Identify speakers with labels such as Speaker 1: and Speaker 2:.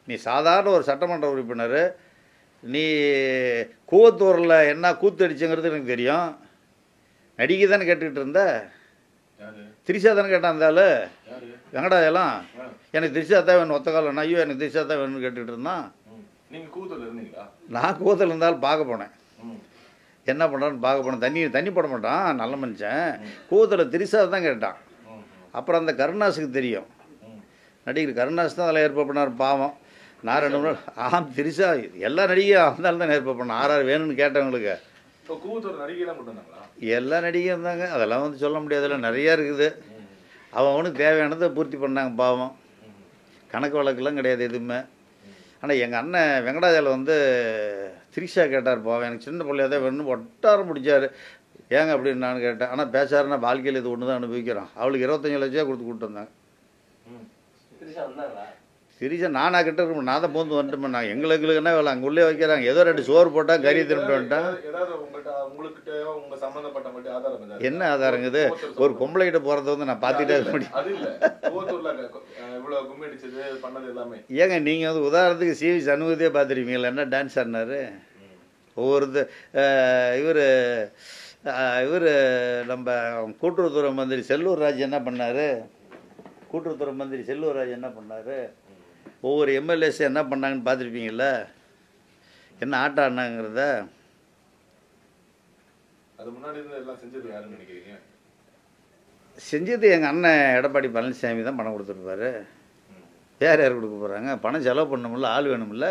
Speaker 1: நீ சாதாரண ஒரு சட்டமன்ற உறுப்பினர், நீ கூவத்தூரில் என்ன கூத்து அடிச்சுங்கிறது எனக்கு தெரியும். நடிகை தானே கேட்டுக்கிட்டு இருந்த? திரிஷா தானே கேட்டான் அந்த ஆள். வெங்கடாஜலம் எனக்கு திரிஷா தான் வேணும், ஒத்த காலம் ஐயோ எனக்கு திரிஷா தான் வேணும்னு கேட்டுக்கிட்டு இருந்தான். நான் கூவத்தில் இருந்தாலும் பார்க்க போனேன். என்ன பண்ணுறான்னு பார்க்க போனேன். தண்ணி போட மாட்டான், நல்ல மனுஷன். கூவத்தில் திரிஷா தான் கேட்டான். அப்புறம் அந்த கருணாஸுக்கு தெரியும், நடிகர் கருணாஸ் தான் அதில் ஏற்பாடு பண்ணார். பாவம், நான் 2 மூணு திரிஷா எல்லா நடிகையும் இருந்தாலும் தான் ஏற்பாடு பண்ணேன். யார் வேணும்னு கேட்டவங்களுக்கு எல்லா நடிகையும் இருந்தாங்க. அதெல்லாம் வந்து சொல்ல முடியாதுல்ல, நிறையா இருக்குது. அவனுக்கு தேவையானதை பூர்த்தி பண்ணாங்க. பாவம், கணக்கு வழக்கெல்லாம் கிடையாது எதுவுமே. ஆனால் எங்கள் அண்ணன் வெங்கடாஜலம் வந்து திரிஷா கேட்டார். பாவம், எனக்கு சின்ன பிள்ளையாக தான் வேணும்னு ஒட்டாரம் பிடிச்சார். ஏங்க அப்படின்னு நான் கேட்டேன். ஆனால் பேசாருன்னா வாழ்க்கையில் இது ஒன்று தான் அனுபவிக்கிறோம். அவளுக்கு 25 லட்சம் கொடுத்து கூப்பிட்டு வந்தாங்க. திரிஷா நானா கிட்ட இருக்கும், நான் தான் போந்து வந்துட்டு பண்ணாங்க. எங்களுக்கு என்ன வேலை, அங்கே உள்ளே வைக்கிறாங்க. ஏதோ 2 சோறு போட்டால் கறி திரும்பிட்டு வந்துட்டான். என்ன ஆதாரங்குது? ஒரு பொம்பளை கிட்ட போகிறத வந்து நான் பார்த்துட்டே இருக்க முடியும். ஏங்க நீங்கள் வந்து உதாரணத்துக்கு சிவி சண்முகத்தையே பார்த்துருப்பீங்களா, என்ன டான்ஸ் ஆடினாரு. ஒவ்வொரு இவர் நம்ம கூட்டுறவுத்துறை மந்திரி செல்லூர் ராஜ் என்ன பண்ணார், கூட்டுறவுத்துறை மந்திரி செல்லூர் ராஜ் என்ன பண்ணார், ஒவ்வொரு எம்எல்ஏஸ் என்ன பண்ணாங்கன்னு பார்த்துருப்பீங்கள, என்ன ஆட்டம் ஆடினாங்கிறத. செஞ்சது எங்கள் அண்ணன் எடப்பாடி பழனிசாமி தான் பணம் கொடுத்துருப்பாரு. வேறு யார் கொடுக்க போகிறாங்க? பணம் செலவு பண்ணணும்ல, ஆள் வேணும்ல.